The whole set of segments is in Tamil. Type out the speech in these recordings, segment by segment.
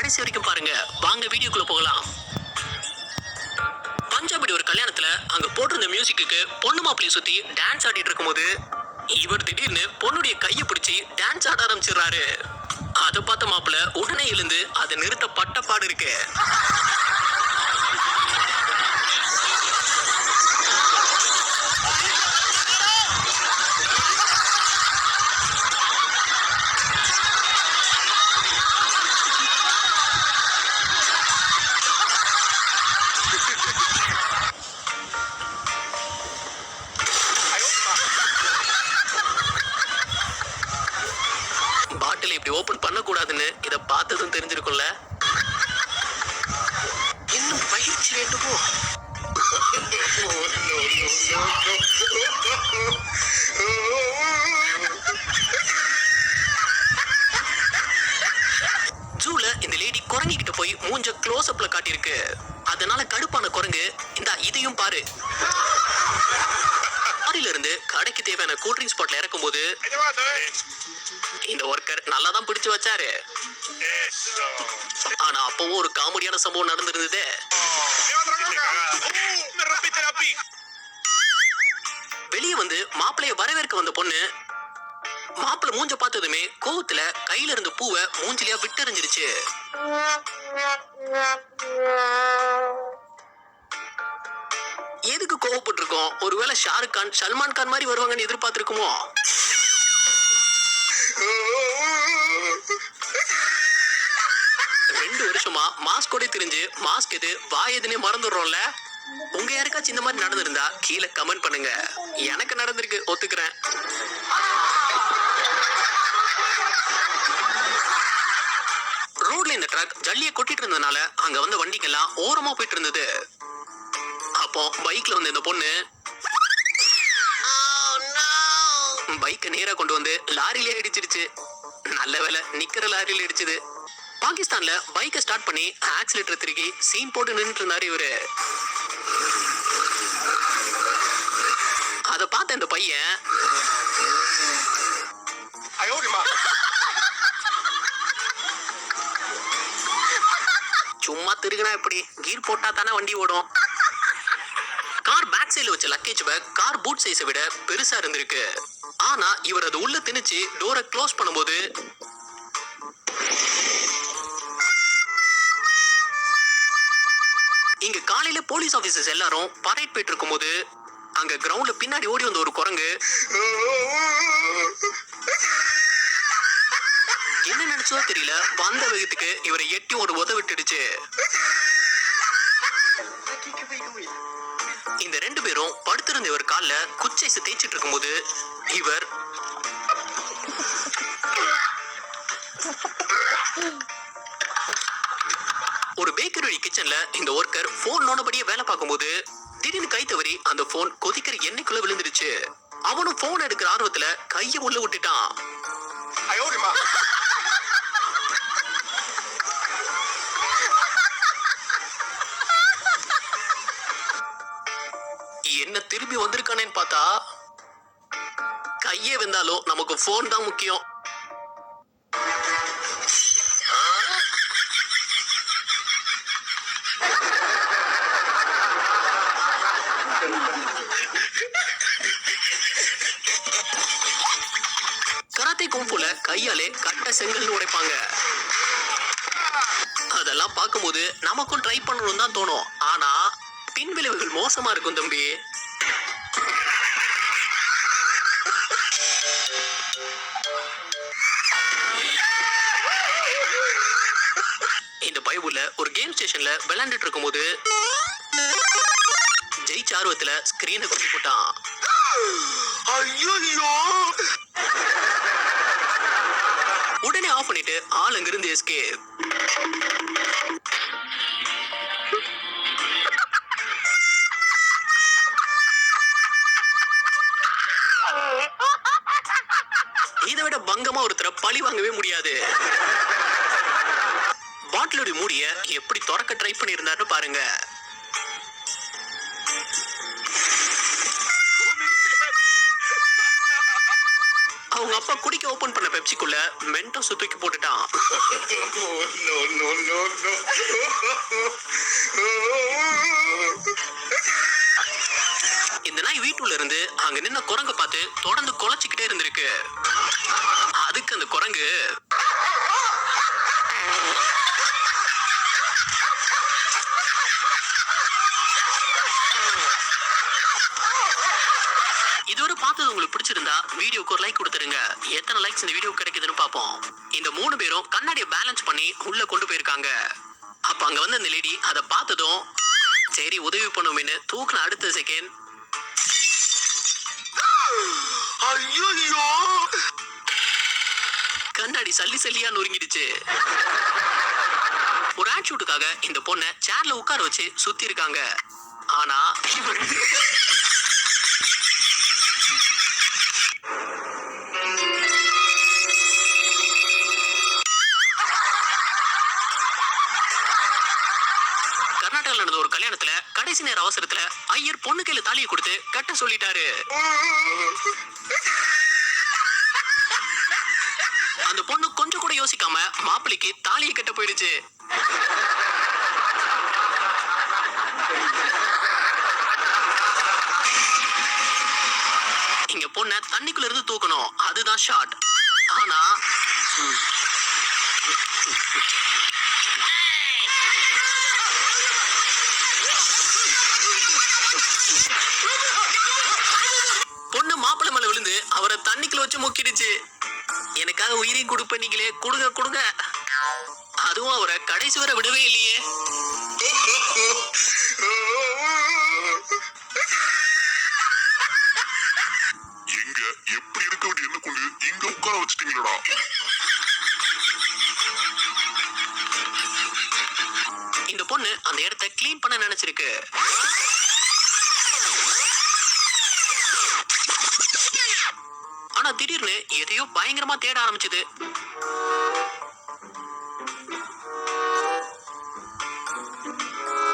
கடைசி வரைக்கும் பாருங்க. வாங்க வீடியோக்குள்ள போகலாம். பஞ்சாபி ஒரு கல்யாணத்துல அங்க போட்டிருந்த மியூசிக்கு பொண்ணு மாப்பிள்ளைய சுத்தி டான்ஸ் ஆடிட்டு இருக்கும்போது இவர் திடீர்னு பொண்ணுடைய கையை பிடிச்சி டான்ஸ் ஆட ஆரம்பிச்சிடுறாரு. அதை பார்த்த மாப்பிள்ள உடனே எழுந்து அதை நிறுத்த பட்ட பாடு இருக்கு. பாட்டில் இப்படி ஓபன் பண்ண கூடாதுன்னு இத பார்த்ததும் தெரிஞ்சிருக்கும்ல. இன்னும் பயிற்சி வேண்டுமோ? ஜூல இந்த லேடி குரங்கிக்கிட்ட போய் மூஞ்ச க்ளோஸ் அப்ல காட்டியிருக்கு. அதனால கடுப்பான குரங்கு இந்த இதையும் பாரு. இருந்து கடைக்கு தேவையான கூல் ட்ரிங்க்ஸ் பாட்டில் இறக்கும் போது இந்த ஒர்க்கர் நல்லா தான் பிடிச்சு வச்சாரு. ஆனா அப்பவும் ஒரு காமெடியான சம்பவம் நடந்திருந்தது. வெளியே வந்து மாப்பிள்ளைய வரவேற்க வந்த பொண்ணு மாப்பிள்ளை மூஞ்ச பார்த்ததுமே கோவத்துல கையில இருந்த பூவை மூஞ்சிலியா விட்டெறிஞ்சிருச்சு. எதுக்கு கோவப்பட்டிருக்கோம்? ஒருவேளை ஷாருக் கான் சல்மான் கான் மாதிரி வருவாங்கன்னு எதிர்பார்த்திருக்குமோ? ரெண்டு வருஷமா மாஸ்கோட தெரிஞ்சு மாஸ்க் எது வாய் எதுனே மறந்துடுறோம்ல. உங்க யாருக்காச்சும் இந்த மாதிரி நடந்திருந்தா கீழே கமெண்ட் பண்ணுங்க. எனக்கு நடந்திருக்கு, ஒத்துக்கிறேன். ரோட்ல இந்த ட்ரக் ஜல்லிய கொட்டிட்டு இருந்ததுனால அங்க வந்த வண்டிக்கெல்லாம் ஓரமா போயிட்டு இருந்தது. அப்போ பைக்ல வந்து இந்த பொண்ணு பைக்கை நேரா கொண்டு வந்து லாரியிலே இடிச்சிருச்சு. நல்ல வேலை நிக்கிற லாரியில இடிச்சது. பாகிஸ்தான்ல பைக்கை ஸ்டார்ட் பண்ணி ஆக்சிலேட்டர் திருக்கி சீன் போட்டு நின்றுட்டு இருந்தாரு இவரு. அத பார்த்த இந்த பையன் சும்மா திருகுனா எப்படி? கீர் போட்டா தானே வண்டி ஓடும். கார் பேக் சைடுல வச்ச லக்கேஜ் பேக் கார் பூட் சைஸை விட பெருசா இருந்திருக்கு. ஆனா இவர் அது உள்ள திணிச்சு டோரை க்ளோஸ் பண்ணும்போது இங்க காலையில போலீஸ் ஆபீசர்ஸ் எல்லாரும் பரேட் போயிட்டு இருக்கும்போது அங்க கிரவுண்ட்ல பின்னாடி ஓடி வந்த ஒரு குரங்கு என்ன நினைச்சதோ தெரியல, வந்த வேகத்துக்கு இவரை எட்டி ஒரு உத விட்டுடுச்சு. இந்த ரெண்டு பேரும் படுத்திருந்த இவர் கால்ல குச்சைஸ் தேய்ச்சிட்டு இருக்கும்போது இவர் ஒரு பேக்கரி கிச்சன்ல இந்த ஒர்க்கர் போன் நோண்டபடியே வேலை பார்க்கும்போது திடீர்னு கை தவறி அந்த போன் கொதிக்கிற எண்ணெய்க்குள்ள விழுந்துருச்சு. அவனும் போன் எடுக்கிற ஆர்வத்துல கைய உள்ள விட்டுட்டான். என்ன திரும்பி வந்திருக்கானேன்னு பார்த்தா கையே வந்தாலும் நமக்கு போன் தான் முக்கியம். கராத்தே கும்ஃபுல கையாலே கட்ட செங்கல் உடைப்பாங்க. அதெல்லாம் பார்க்கும்போது நமக்கும் ட்ரை பண்ணணும் தான் தோணும். ஆனா பின் விளைவுகள் மோசமா இருக்கும் தம்பி. இந்த பைபிள்ல ஒரு கேம் ஸ்டேஷன்ல விளையாண்டுட்டு இருக்கும்போது ஜெயிச்ச ஆர்வத்துல ஸ்கிரீனை குத்தி போட்டான். உடனே ஆஃப் பண்ணிட்டு ஆள் அங்கிருந்து எஸ்கேப். இதை விட பங்கமா ஒருத்தரை பழி வாங்கவே முடியாது. பாட்டிலோட மூடிய எப்படி திறக்க ட்ரை பண்ணியிருந்தாரு பாருங்க. அவங்க அப்பா குடிக்க ஓபன் பண்ண பெப்சிக்குள்ள மென்டோஸ் தூக்கி போட்டுட்டான். இந்த நாய் வீட்டுல இருந்து அங்க நின்ன குரங்க பார்த்து தொடர்ந்து குலைச்சுக்கிட்டே இருந்திருக்கு. அதுக்கு அந்த குரங்கு, இதுவரை பார்த்தது உங்களுக்கு பிடிச்சிருந்தா வீடியோக்கு ஒரு லைக் கொடுத்துருங்க. எத்தனை லைக்ஸ் இந்த வீடியோ கிடைக்குதுன்னு பார்ப்போம். இந்த 3 பேரும் கண்ணாடியை பேலன்ஸ் பண்ணி உள்ள கொண்டு போயிருக்காங்க. அப்ப அங்க வந்து அந்த லேடி அதை பார்த்ததும் சரி உதவி பண்ணுவேன்னு தூக்குன அடுத்த செகண்ட் கண்ணாடி சல்லி சல்லியா நொறுங்கிடுச்சு. ஒரு ஆட்ஷூட்டுக்காக இந்த பொண்ணை சேர்ல உட்கார வச்சு சுத்தி இருக்காங்க. ஆனா கர்நாடகால நடந்த ஒரு கல்யாணத்துல கடைசி நேர அவசரத்துல ஐயர் பொண்ணு கையில தாலியை கொடுத்து கட்ட சொல்லிட்டாரு. அந்த பொண்ணு கொஞ்சம் கூட யோசிக்காம மாப்பிள்ளைக்கு தாலியை கட்ட போயிடுச்சு. இங்க பொண்ண தண்ணிக்குள்ள இருந்து தூக்கணும், அதுதான் ஷாட். ஆனா பொண்ணு மாப்பிள்ளை மேல விழுந்து அவரை தண்ணிக்குள்ள வச்சு முக்கிடுச்சு. எனக்காக உயிரையும் கொடுப்ப நீங்களே, கொடுங்க கொடுங்க. அதுவும் அவரை கடைசி வரை விடவே இல்லையே. எங்க எப்படி இருக்க வேண்டிய என்ன கொண்டு இங்க உட்கார வச்சிட்டீங்களா? இந்த பொண்ணு அந்த இடத்தை கிளீன் பண்ண நினைச்சிருக்கு. ஆனா திடீர்னு எதையோ பயங்கரமா தேட ஆரம்பிச்சது.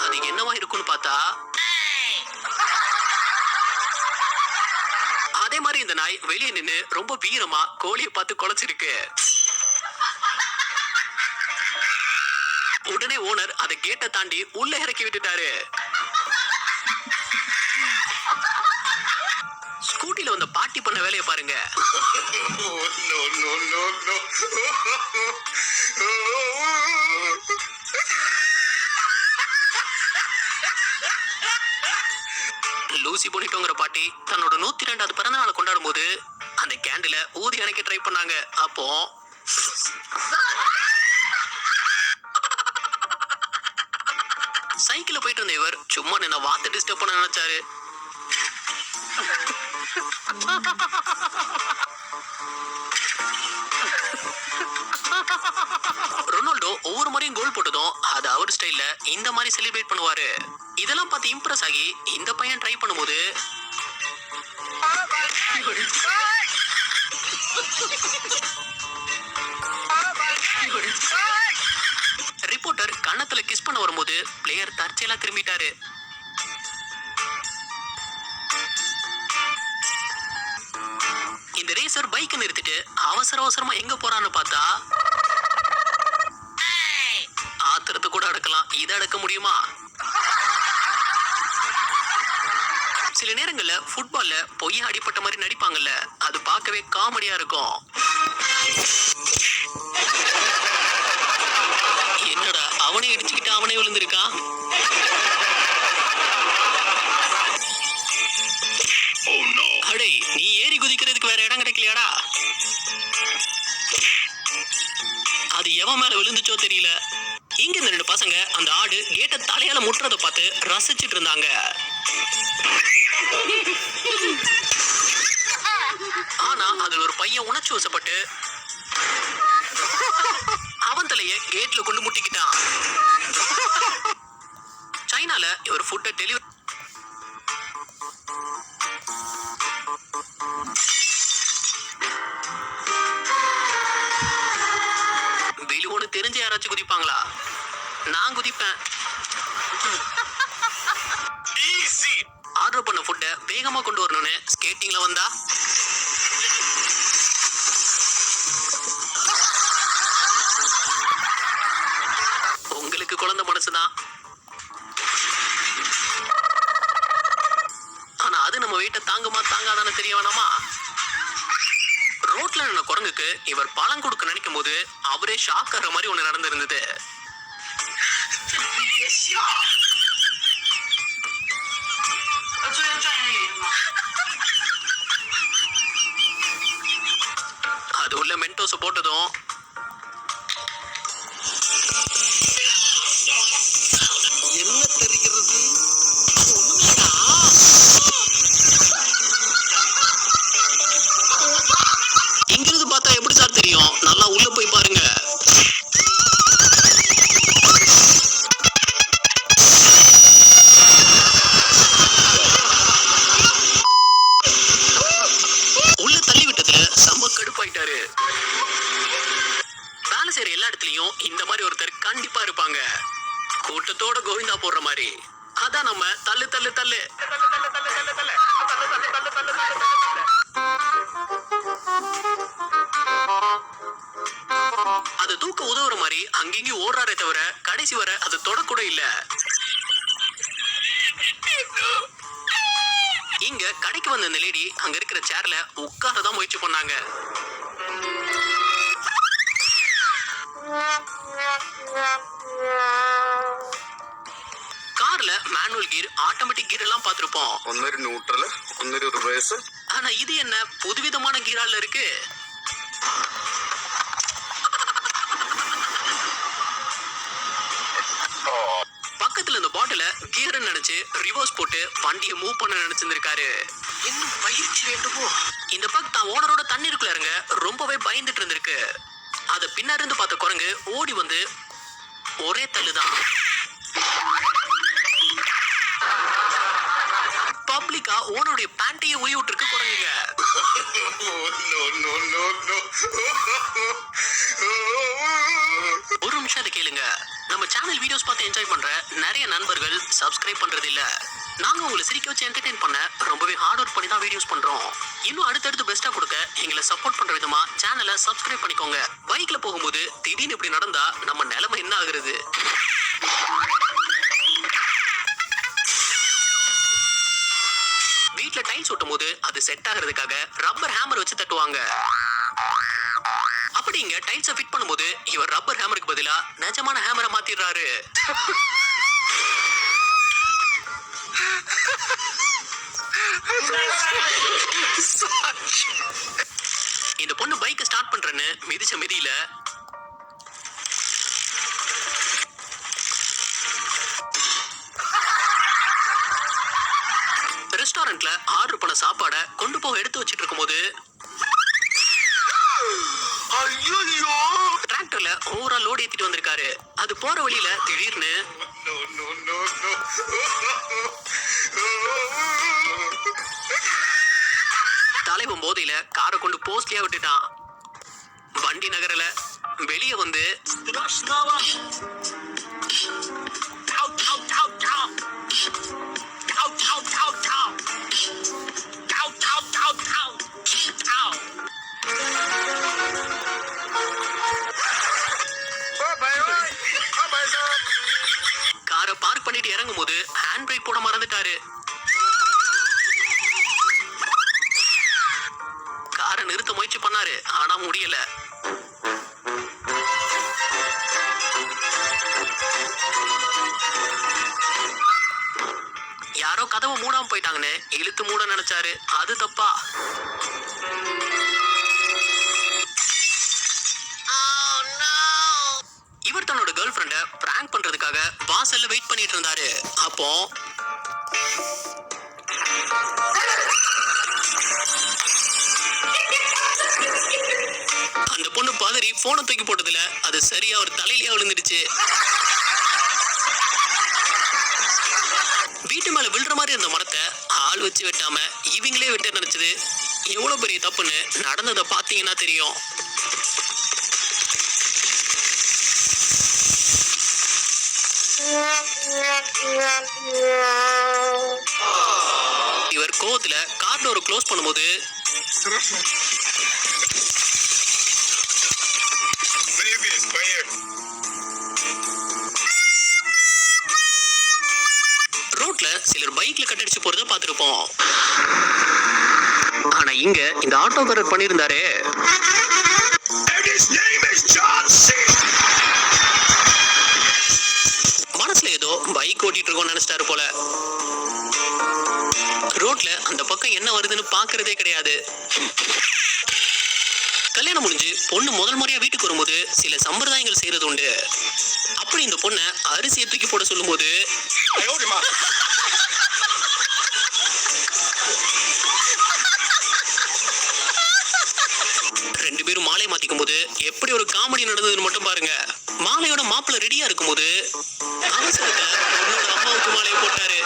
அது என்னவா இருக்குன்னு பார்த்தா அதே மாதிரி இந்த நாய் வெளியே நின்னு ரொம்ப வீரமா கோழியை பார்த்து குலைச்சிருக்கு. உடனே ஓனர் அதை கேட்ட தாண்டி உள்ள இறக்கி விட்டுட்டாரு. ஸ்கூட்டில வந்த பாட்டி பண்ண வேலையை பாருங்க. லூசி போனிட்டோங்கிற பாட்டி தன்னோட 102வது பிறந்த நாளை கொண்டாடும் போது அந்த கேண்டில ஊதி அணைக்க ட்ரை பண்ணாங்க. அப்போ சைக்கிள் போயிட்டு இருந்த இவர் சும்மா என்ன வாத்து டிஸ்டர்ப் பண்ண நினைச்சாரு. ரொனால்டோ ஒவ்வொரு முறையும் கோல் போட்டதும் அது அவர் ஸ்டைல்ல இந்த மாதிரி செலிப்ரேட் பண்ணுவாரு. இதெல்லாம் பார்த்து இம்ப்ரெஸ் ஆகி இந்த பையன் ட்ரை பண்ணும்போது ரிப்போர்ட்டர் கன்னத்துல கிஸ் பண்ண வரும்போது பிளேயர் தற்செயலா திரும்பிட்டாரு. இந்த ரேசர் பைக் நிறுத்திட்டு அவசர அவசரமா எங்க போறான்னு பார்த்தா ஆத்திரத்தை கூட அடக்கலாம், இதை அடக்க முடியுமா? சில நேரங்கள்ல ஃபுட்பால்ல பொய்யா அடிப்பட்ட மாதிரி நடிப்பாங்கல்ல, அது பார்க்கவே காமெடியா இருக்கும். என்னடா அவனே இடிச்சுக்கிட்டு அவனே விழுந்திருக்கான். அடே நீ ஏறி குதிக்கிறதுக்கு வேற இடம் கிடைக்கலையாடா? அது எவன் மேல விழுந்துச்சோ தெரியல. இங்க இந்த 2 பசங்க அந்த ஆடு கேட்ட தலையால முட்டுறதை பார்த்து ரசிச்சிட்டு இருந்தாங்க. ஆனா அதுல ஒரு பையன் உணர்ச்சி வசப்பட்டு அவன் தலைய கேட்ல கொண்டு முட்டிக்கிட்டான். சைனால இவர் ஃபுட்டை டெலிவரி வெளியோன்னு தெரிஞ்ச யாராச்சும் குதிப்பாங்களா? நான் குதிப்பேன். ஆர்டர் பண்ண ஃபுட்டை வேகமா கொண்டு வரணும்னு ஸ்கேட்டிங்ல வந்தா உங்களுக்கு குழந்தை மனசுதான். ஆனா அது நம்ம வீட்டை தாங்குமா தாங்காதான்னு தெரிய வேணாமா? ரோட்ல நின்ன குரங்குக்கு இவர் பழம் கொடுக்க நினைக்கும் போது அவரே ஷாக் ஆகிற மாதிரி ஒண்ணு நடந்திருந்தது. அது உள்ள மென்டோஸ் போட்டதும் என்ன தெரிகிறது? இங்கிருந்து பார்த்தா எப்படி சார் தெரியும்? நல்லா உள்ள போய் பாருங்க. உள்ள தள்ளி விட்டதுல செம்ம கடுப்பாயிட்டாரு. வேலை செய்யற எல்லா இடத்துலயும் இந்த மாதிரி ஒருத்தர் கண்டிப்பா இருப்பாங்க. கூட்டத்தோட கோவிந்தா போடுற மாதிரி. அதான் நம்ம தள்ளு தள்ளு தள்ளு. அது தூக்க உதவுற மாதிரி அங்கேயும் ஓடுறாரே தவிர கடைசி வர அது தொடக்கூட இல்ல. இங்க கடைக்கு வந்த அந்த லேடி அங்க இருக்கிற சேர்ல உட்காரதான் முயற்சி பண்ணாங்க. கார்ல மேனுவல் கீர், ஆட்டோமேட்டிக் கீர் எல்லாம் பார்த்திருப்போம். ഒന്നൊരു ന്യൂട്രല്, ഒന്നൊരു റിവേഴ്സ്. ஆனா இது என்ன புதுவிதமான கீரால இருக்கு? பக்கத்துல இந்த பாட்டில கியர் நினைச்சு ரிவர்ஸ் போட்டு வண்டியை மூவ் பண்ண நினைச்சிருந்திருக்காரு. இன்னும் பயிற்சி வேண்டுமோ? இந்த பக்கம் தான் ஓனரோட தண்ணீருக்குள்ள இறங்க ரொம்பவே பயந்துட்டு இருந்திருக்கு. அத பின்னாடி இருந்து பார்த்த குரங்கு ஓடி வந்து ஒரே தள்ளுதான். பப்ளிக்கா ஓனருடைய பேண்டையே உயி விட்டுருக்கு குரங்குங்க. ஒரு நிமிஷம் அதை கேளுங்க. நம்ம சேனல் வீடியோஸ் பார்த்து என்ஜாய் பண்ற நிறைய நண்பர்கள் சப்ஸ்கிரைப் பண்றது இல்ல. நாங்க உங்களை சிரிக்க வச்சு என்டர்டெயின் பண்ண ரொம்பவே ஹார்ட் ஒர்க் பண்ணி தான் வீடியோஸ் பண்றோம். இன்னும் அடுத்தடுத்து பெஸ்டா கொடுக்க எங்களை சப்போர்ட் பண்ற விதமா சேனலை சப்ஸ்கிரைப் பண்ணிக்கோங்க. பைக்ல போகும்போது திடீர்னு இப்படி நடந்தா நம்ம நிலைமை என்ன ஆகுறது? வீட்ல டைல்ஸ் ஒட்டும் போது அது செட் ஆகிறதுக்காக ரப்பர் ஹேமர் வச்சு தட்டுவாங்க. அப்படி இங்க டைல்ஸை ஃபிட் பண்ணும்போது இவர் ரப்பர் ஹேமருக்கு பதிலா நிஜமான ஹேமரை மாத்திடுறாரு. இந்த பொண்ணு பைக்கை ஸ்டார்ட் பண்றேன்னு மிதிச்ச மிதியில ரெஸ்டாரண்ட்ல ஆர்டர் பண்ண சாப்பாடை கொண்டு போக எடுத்து வச்சிட்டு இருக்கும்போது டிராக்டர்ல ஓவரா லோடு ஏத்திட்டு வந்திருக்காரு. அது போற வழியில திடீர்னு தலைவன் போதையில காரை கொண்டு போஸ்ட்லயா விட்டுட்டான். வண்டி நகரல. வெளியே வந்து காரை பார்க் பண்ணிட்டு இறங்கும் போது ஹேண்ட் பிரேக் போட மறந்துட்டாரு. காரை நிறுத்த முயற்சி பண்ணாரு, ஆனா முடியல. யாரோ கதவை மூடாம போயிட்டாங்கன்னு இழுத்து மூட நினைச்சாரு. அது தப்பா. இவர் தன்னோட கேர்ள் ஃப்ரெண்ட பிராங்க் பண்றதுக்காக வாசல்ல வெயிட் பண்ணிட்டு இருந்தாரு. அப்போ அந்த பொண்ணு பதறி போனை தூக்கி போட்டதுல அது சரியா ஒரு தலையிலேயே விழுந்துடுச்சு. வீட்டு மேல விழுற மாதிரி இருந்த மரத்தை ஆள் வச்சு வெட்டாம இவங்களே வெட்ட நினைச்சது எவ்வளவு பெரிய தப்புன்னு நடந்ததை பாத்தீங்கன்னா தெரியும். இவர் கோவத்துல கார் டோர் க்ளோஸ் பண்ணும்போது சிலர் பைக்ல கட்டடிச்சு போறத பார்த்திருப்போம். ஆனா இங்க இந்த ஆட்டோக்காரர் பண்ணியிருந்தாரு. மனசுல ஏதோ பைக் ஓட்டிட்டு இருக்கோம்னு நினைச்சிட்டாரு போல. ரோட்ல அந்த பக்கம் என்ன வருதுன்னு பாக்குறதே கிடையாது. கல்யாணம் முடிஞ்சு பொண்ணு முதல் முறையா வீட்டுக்கு வரும்போது சில சம்பிரதாயங்கள் செய்யறது உண்டு. அப்படி இந்த பொண்ணை அரிசியை தூக்கி போட சொல்லும் போது ரெண்டு பேரும் மாலை மாத்திக்கும் போது எப்படி ஒரு காமெடி நடந்ததுன்னு மட்டும் பாருங்க. மாலையோட மாப்பிள்ள ரெடியா இருக்கும் போது அவசரத்துல பொண்ணோட அம்மாவுக்கு மாலையை போட்டாரு.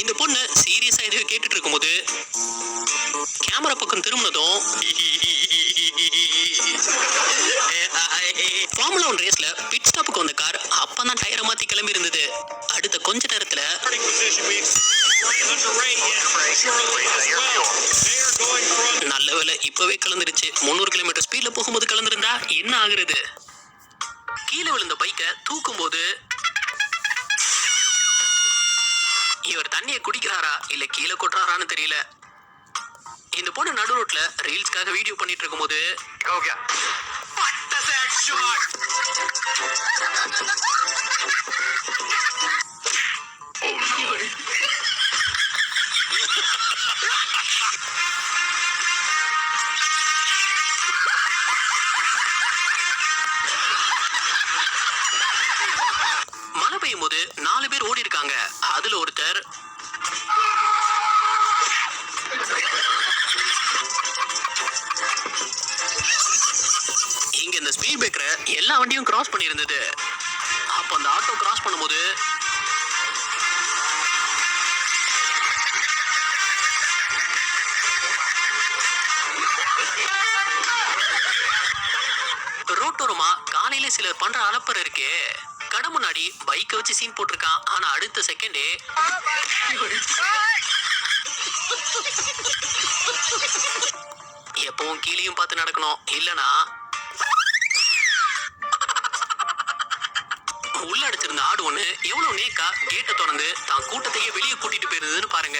இந்த பொண்ணு சீரியஸா எதுவும் கேட்டுட்டு இருக்கும் போது கேமரா பக்கம் திரும்பினதும் ஃபார்முலா 1 ரேஸ்ல பிட் ஸ்டாப்புக்கு வந்த கார் அப்பதான் டயரை மாத்தி கிளம்பி இருந்தது. அடுத்த கொஞ்ச நேரத்துல நல்ல வேலை இப்பவே கலந்துருச்சு. 300 கிலோமீட்டர் ஸ்பீட்ல போகும்போது கலந்துருந்தா என்ன ஆகுறது? கீழே விழுந்த பைக்கை தூக்கும் போது இவர் தண்ணியை குடிக்கிறாரா இல்ல கீழே கொட்டுறாரான்னு தெரியல. இந்த பொண்ணு நடு ரோட்ல ரீல்ஸ்க்காக வீடியோ பண்ணிட்டு இருக்கும் போது மழை பெய்யும் போது 4 பேர் ஓடி இருக்காங்க. அதுல ஒருத்தர் இங்க இந்த ஸ்பீட் பிரேக்கரை எல்லா வண்டியும் கிராஸ் பண்ணி இருந்தது. அப்ப அந்த ஆட்டோ கிராஸ் பண்ணும்போது ரோட்டோரமா காலையில சிலர் பண்ற அலப்பறை இருக்கே. கடை முன்னாடி பைக்கை வச்சு சீன் போட்டிருக்கான். ஆனா அடுத்த செகண்டே எப்பவும் கீழேயும் பார்த்து நடக்கணும், இல்லனா உள்ள அடிச்சிருந்த ஆடு ஒண்ணு எவ்வளவு நேக்கா கேட்டை திறந்து தான் கூட்டத்தையே வெளியே கூட்டிட்டு போயிருந்ததுன்னு பாருங்க.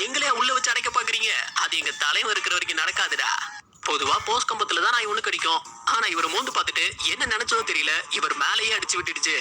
எங்களையா உள்ள வச்சு அடைக்க பாக்குறீங்க? அது எங்க தலைவர் இருக்கிற வரைக்கும் நடக்காதுடா. பொதுவா போஸ்ட் கம்பத்துல தான் நான் ஒண்ணு கடிக்கும். ஆனா இவர் மோந்து பார்த்துட்டு என்ன நினைச்சதோ தெரியல, இவர் மேலேயே அடிச்சு விட்டுடுச்சு.